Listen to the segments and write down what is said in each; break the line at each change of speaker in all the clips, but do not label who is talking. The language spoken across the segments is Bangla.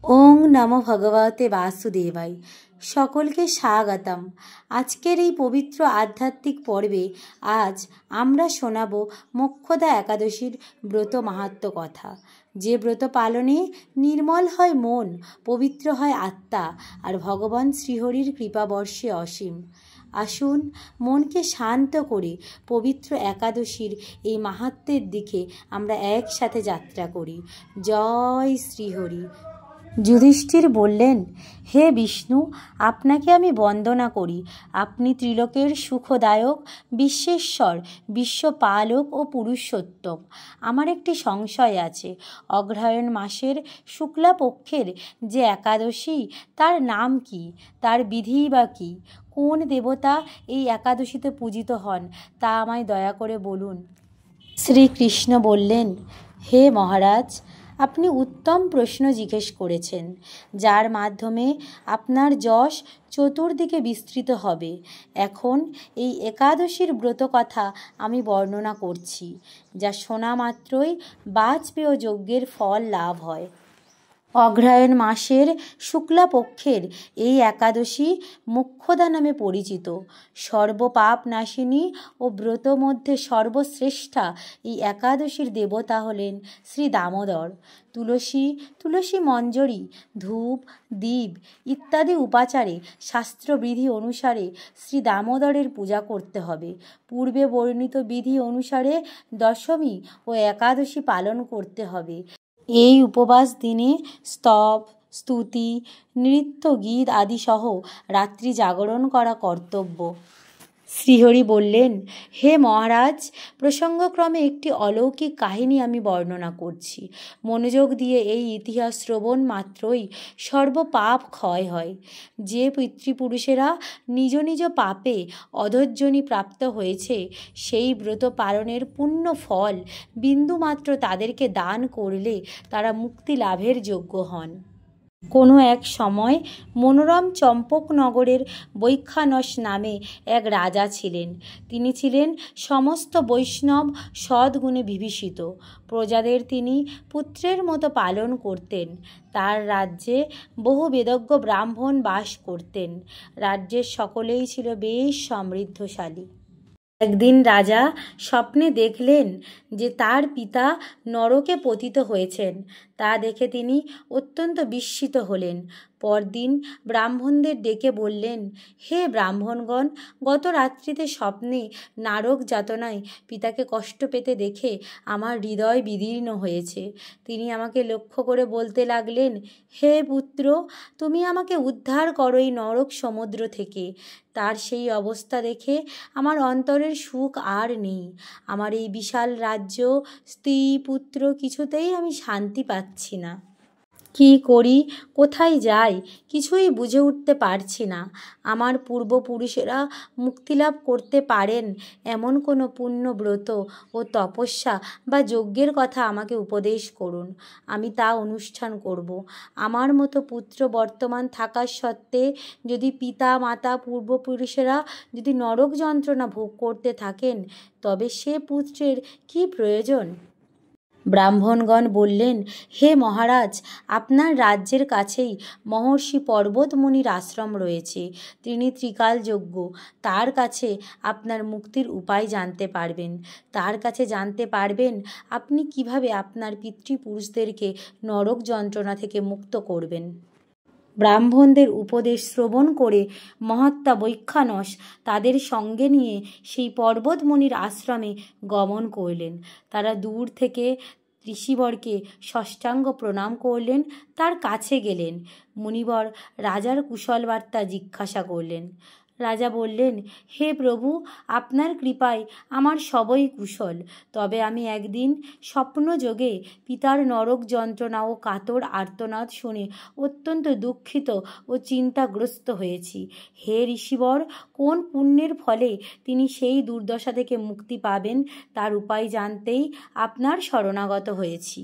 ওং নমো ভগবতে বাসুদেবায়। সকলকে স্বাগতম। আজকের এই পবিত্র আধ্যাত্মিক পর্বে আজ আমরা শোনাব মোক্ষদা একাদশীর ব্রত মাহাত্ম্য কথা। যে ব্রত পালনে নির্মল হয় মন, পবিত্র হয় আত্মা, আর ভগবান শ্রীহরির কৃপাবর্ষে অসীম। আসুন মনকে শান্ত করে পবিত্র একাদশীর এই মাহাত্ম্যের দিকে আমরা একসাথে যাত্রা করি। জয় শ্রীহরি। যুধিষ্ঠির বললেন, হে বিষ্ণু, আপনাকে আমি বন্দনা করি। আপনি ত্রিলোকের সুখদায়ক, বিশ্বেশ্বর, বিশ্বপালক ও পুরুষোত্তম। আমার একটি সংশয় আছে। অগ্রহায়ণ মাসের শুক্লা পক্ষের যে একাদশী, তার নাম কি? তার বিধিই বা কী? কোন দেবতা এই একাদশীতে পূজিত হন তা আমায় দয়া করে বলুন। শ্রীকৃষ্ণ বললেন, হে মহারাজ, আপনি উত্তম প্রশ্ন জিজ্ঞেস করেছেন, যার মাধ্যমে আপনার যশ চতুর্দিকে বিস্তৃত হবে। এখন এই একাদশীর ব্রত কথা আমি বর্ণনা করছি, যা শোনা মাত্রই বাজপেয় যজ্ঞের ফল লাভ হয়। অগ্রহায়ণ মাসের শুক্লা পক্ষের এই একাদশী মোক্ষদা নামে পরিচিত। সর্বপাপ নাশিনী ও ব্রত মধ্যে সর্বশ্রেষ্ঠা এই একাদশীর দেবতা হলেন শ্রী দামোদর। তুলসী মঞ্জরি, ধূপ, দীপ ইত্যাদি উপাচারে শাস্ত্রবিধি অনুসারে শ্রী দামোদরের পূজা করতে হবে। পূর্বে বর্ণিত বিধি অনুসারে দশমী ও একাদশী পালন করতে হবে। এই উপবাস দিনে স্তব, স্তুতি, নৃত্য, গীত আদি সহ রাত্রি জাগরণ করা কর্তব্য। শ্রীহরি বললেন, হে মহারাজ, প্রসঙ্গক্রমে একটি অলৌকিক কাহিনী আমি বর্ণনা করছি। মনোযোগ দিয়ে এই ইতিহাস শ্রবণ মাত্রই সর্বপাপ ক্ষয় হয়। যে পিতৃপুরুষেরা নিজ নিজ পাপে অধঃজনি প্রাপ্ত হয়েছে, সেই ব্রত পালনের পুণ্য ফল বিন্দুমাত্র তাদেরকে দান করলে তারা মুক্তি লাভের যোগ্য হন। কোনো এক সময় মনোরম চম্পকনগরের বৈখানস নামে এক রাজা ছিলেন। তিনি ছিলেন সমস্ত বৈষ্ণব সদ্গুণে বিভূষিত। প্রজাদের তিনি পুত্রের মতো পালন করতেন। তার রাজ্যে বহু বেদজ্ঞ ব্রাহ্মণ বাস করতেন। রাজ্যের সকলেই ছিল বেশ সমৃদ্ধশালী। একদিন রাজা স্বপ্নে দেখলেন যে তার পিতা নরকে পতিত হয়েছেন। তা দেখে তিনি অত্যন্ত বিস্মিত হলেন। পরদিন ব্রাহ্মণদের ডেকে বললেন, হে ব্রাহ্মণগণ, গত রাত্রিতে স্বপ্নে নারক যাতনায় পিতাকে কষ্ট পেতে দেখে আমার হৃদয় বিদীর্ণ হয়েছে। তিনি আমাকে লক্ষ্য করে বলতে লাগলেন, হে পুত্র, তুমি আমাকে উদ্ধার করো এই নরক সমুদ্র থেকে। তার সেই অবস্থা দেখে আমার অন্তরের সুখ আর নেই। আমার এই বিশাল রাজ্য, স্ত্রী, পুত্র কিছুতেই আমি শান্তি পাচ্ছি না। কি করি, কোথায় যাই, কিছুই বুঝে উঠতে পারছি না। আমার পূর্বপুরুষেরা মুক্তিলাভ করতে পারেন এমন কোনো পুণ্য ব্রত ও তপস্যা বা যজ্ঞের কথা আমাকে উপদেশ করুন। আমি তা অনুষ্ঠান করব। আমার মতো পুত্র বর্তমান থাকার সত্ত্বে যদি পিতা, মাতা, পূর্বপুরুষেরা যদি নরক যন্ত্রণা ভোগ করতে থাকেন, তবে সে পুত্রের কি প্রয়োজন? ব্রাহ্মণগণ বললেন, হে মহারাজ, আপনার রাজ্যের কাছেই মহর্ষি পর্বতমুনির আশ্রম রয়েছে। তিনি ত্রিকালযোগ্য। তার কাছে আপনার মুক্তির উপায় জানতে পারবেন। তার কাছে জানতে পারবেন আপনি কিভাবে আপনার পিতৃপুরুষদেরকে নরক যন্ত্রণা থেকে মুক্ত করবেন। ব্রাহ্মণদের উপদেশ শ্রবণ করে মহাত্মা বৈখানস তাদের সঙ্গে নিয়ে সেই পর্বতমুনির আশ্রমে গমন করলেন। তারা দূর থেকে ঋষিবরকে ষষ্ঠাঙ্গ প্রণাম করলেন, তার কাছে গেলেন। মুনিবর রাজার কুশল বার্তা জিজ্ঞাসা করলেন। রাজা বললেন, হে প্রভু, আপনার কৃপায় আমার সবই কুশল। তবে আমি একদিন স্বপ্নযোগে পিতার নরক যন্ত্রণা ও কাতর আর্তনাদ শুনে অত্যন্ত দুঃখিত ও চিন্তাগ্রস্ত হয়েছি। হে ঋষিবর, কোন পুণ্যের ফলে তিনি সেই দুর্দশা থেকে মুক্তি পাবেন, তার উপায় জানতেই আপনার শরণাগত হয়েছি।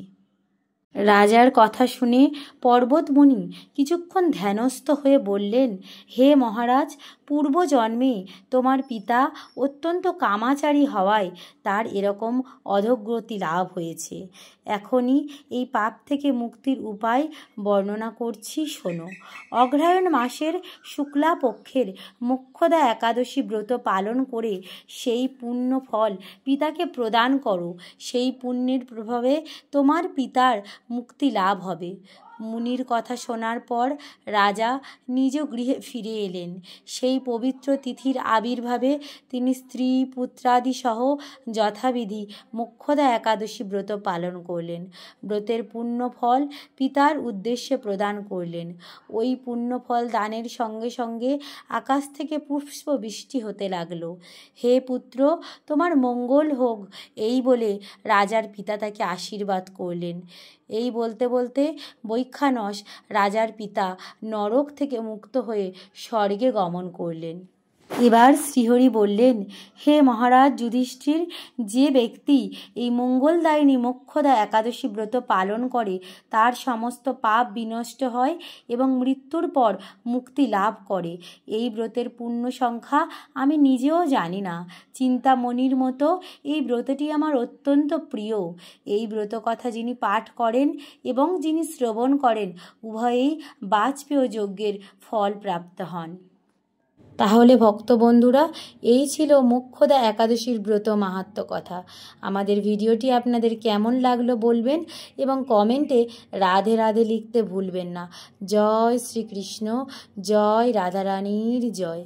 রাজার কথা শুনে পর্বতমুনি কিছুক্ষণ ধ্যানস্থ হয়ে বললেন, হে মহারাজ, পূর্বজন্মে তোমার পিতা অত্যন্ত কামাচারী হওয়ায় তার এরকম অধোগতি লাভ হয়েছে। এখনই এই পাপ থেকে মুক্তির উপায় বর্ণনা করছি, শোনো। অগ্রহায়ণ মাসের শুক্লা পক্ষের মোক্ষদা একাদশী ব্রত পালন করে সেই পুণ্য ফল পিতাকে প্রদান করো। সেই পুণ্যের প্রভাবে তোমার পিতার মুক্তি লাভ হবে। মুনির কথা শোনার পর রাজা নিজ গৃহে ফিরে এলেন। সেই পবিত্র তিথির আবির্ভাবে তিনি স্ত্রী পুত্রাদি সহ যথাবিধি মোক্ষদা একাদশী ব্রত পালন করলেন। ব্রতের পুণ্য ফল পিতার উদ্দেশ্যে প্রদান করলেন। ওই পুণ্য ফল দানের সঙ্গে সঙ্গে আকাশ থেকে পুষ্প বৃষ্টি হতে লাগলো। হে পুত্র, তোমার মঙ্গল হোক, এই বলে রাজার পিতা তাকে আশীর্বাদ করলেন। এই বলতে বলতে বৈখানস রাজার পিতা নরক থেকে মুক্ত হয়ে স্বর্গে গমন করলেন। এবার শ্রীহরি বললেন, হে মহারাজ যুধিষ্ঠির, যে ব্যক্তি এই মঙ্গলদায়িনী মোক্ষদা একাদশী ব্রত পালন করে তার সমস্ত পাপ বিনষ্ট হয় এবং মৃত্যুর পর মুক্তি লাভ করে। এই ব্রতের পূর্ণ সংখ্যা আমি নিজেও জানি না। চিন্তামণির মতো এই ব্রতটি আমার অত্যন্ত প্রিয়। এই ব্রত কথা যিনি পাঠ করেন এবং যিনি শ্রবণ করেন উভয়েই বাজপেয় যজ্ঞের ফল প্রাপ্ত হন। তাহলে ভক্ত বন্ধুরা, এই ছিল মোক্ষদা একাদশীর ব্রত মাহাত্ম্য কথা। আমাদের ভিডিওটি আপনাদের কেমন লাগলো বলবেন এবং কমেন্টে রাধে রাধে লিখতে ভুলবেন না। জয় শ্রীকৃষ্ণ, জয় রাধারানীর জয়।